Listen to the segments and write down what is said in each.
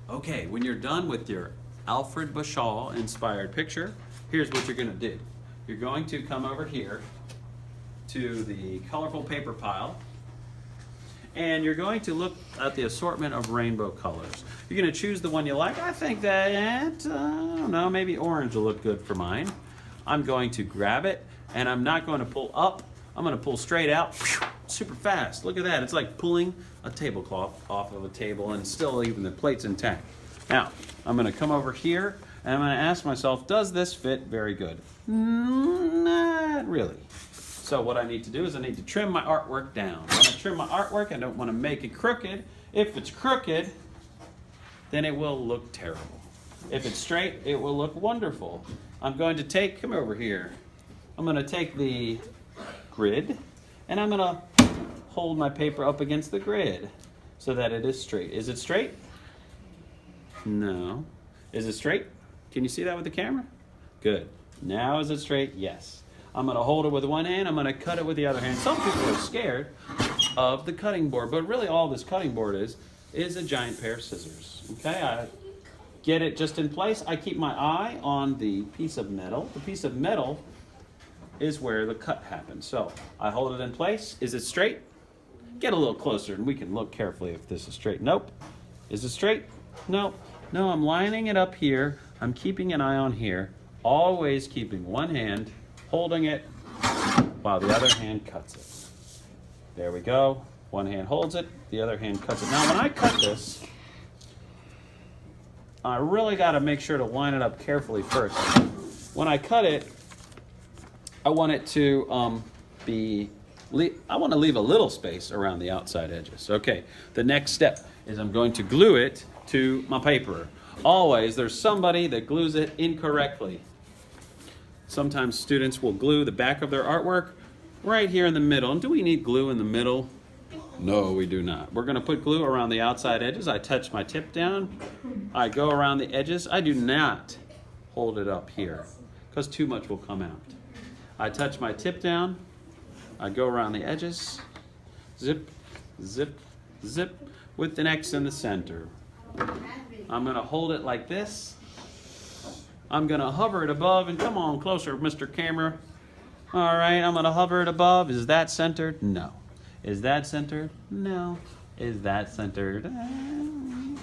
Okay, when you're done with your Alfred Bashal inspired picture, here's what you're going to do. You're going to come over here to the colorful paper pile, and you're going to look at the assortment of rainbow colors. You're going to choose the one you like. I think that, I don't know, maybe orange will look good for mine. I'm going to grab it, and I'm not going to pull up. I'm going to pull straight out, super fast. Look at that. It's like pulling a tablecloth off of a table, and still even the plate's intact. Now, I'm going to come over here, and I'm going to ask myself, does this fit very good? Not really. So what I need to do is I need to trim my artwork down. When I trim my artwork, I don't want to make it crooked. If it's crooked, then it will look terrible. If it's straight, it will look wonderful. I'm going to take, come over here. I'm going to take the grid, and I'm going to hold my paper up against the grid so that it is straight. Is it straight? No. Is it straight? Can you see that with the camera? Good. Now is it straight? Yes. I'm going to hold it with one hand. I'm going to cut it with the other hand. Some people are scared of the cutting board, but really all this cutting board is a giant pair of scissors. Okay, I get it just in place. I keep my eye on the piece of metal. The piece of metal is where the cut happens. So I hold it in place. Is it straight? Get a little closer and we can look carefully if this is straight. Nope. Is it straight? Nope. No, I'm lining it up here. I'm keeping an eye on here. Always keeping one hand holding it while the other hand cuts it. There we go. One hand holds it, the other hand cuts it. Now when I cut this, I really got to make sure to line it up carefully first. When I cut it, I want it to I want to leave a little space around the outside edges. Okay, the next step is I'm going to glue it to my paper. Always, there's somebody that glues it incorrectly. Sometimes students will glue the back of their artwork right here in the middle. And do we need glue in the middle? No, we do not. We're going to put glue around the outside edges. I touch my tip down. I go around the edges. I do not hold it up here because too much will come out. I touch my tip down. I go around the edges. Zip, zip, zip with an X in the center. I'm going to hold it like this. I'm going to hover it above, and come on closer, Mr. Camera. All right, I'm going to hover it above. Is that centered? No. Is that centered? No. Is that centered?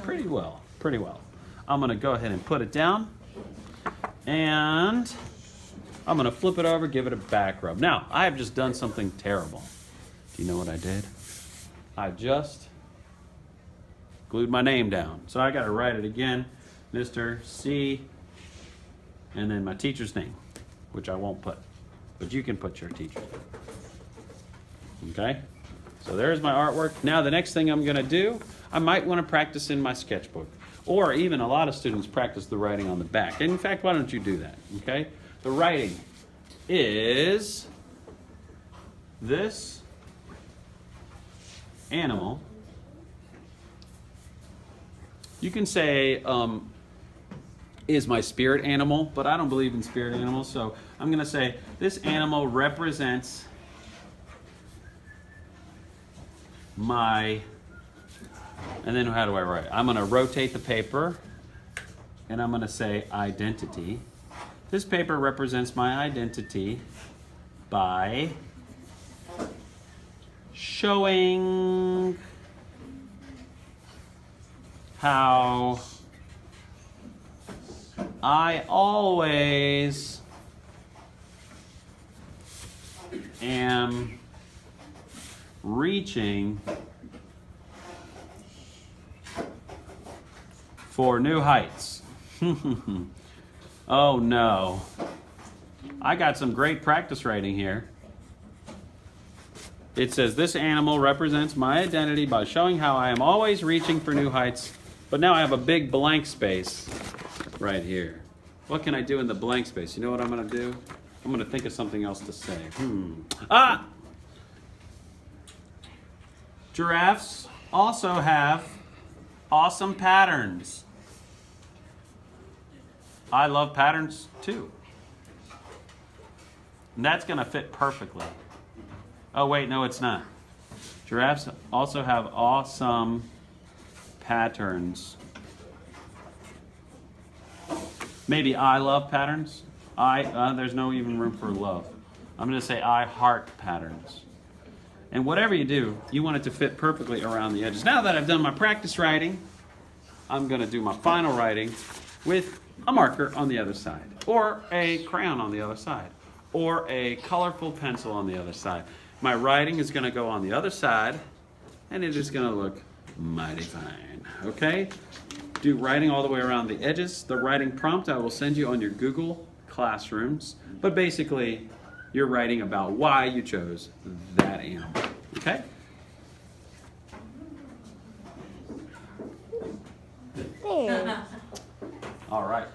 Pretty well, pretty well. I'm going to go ahead and put it down, and I'm going to flip it over, give it a back rub. Now, I have just done something terrible. Do you know what I did? I just glued my name down. So I got to write it again, Mr. C, and then my teacher's name, which I won't put, but you can put your teacher's name. Okay? So there's my artwork. Now the next thing I'm going to do, I might want to practice in my sketchbook, or even a lot of students practice the writing on the back. And in fact, why don't you do that? Okay? The writing is this animal. You can say, is my spirit animal, but I don't believe in spirit animals, so I'm going to say this animal represents my, and then how do I write? I'm going to rotate the paper, and I'm going to say identity. This paper represents my identity by showing how I always am reaching for new heights. Oh no. I got some great practice writing here. It says, this animal represents my identity by showing how I am always reaching for new heights. But now I have a big blank space right here. What can I do in the blank space? You know what I'm going to do? I'm going to think of something else to say. Giraffes also have awesome patterns. I love patterns too. And that's going to fit perfectly. Oh, wait, no, it's not. Giraffes also have awesome patterns. Maybe I love patterns. There's no even room for love. I'm going to say I heart patterns. And whatever you do, you want it to fit perfectly around the edges. Now that I've done my practice writing, I'm going to do my final writing with a marker on the other side, or a crayon on the other side, or a colorful pencil on the other side. My writing is going to go on the other side, and it is going to look mighty fine. Okay? Do writing all the way around the edges. The writing prompt I will send you on your Google Classrooms. But basically, you're writing about why you chose that animal. Okay? There. All right.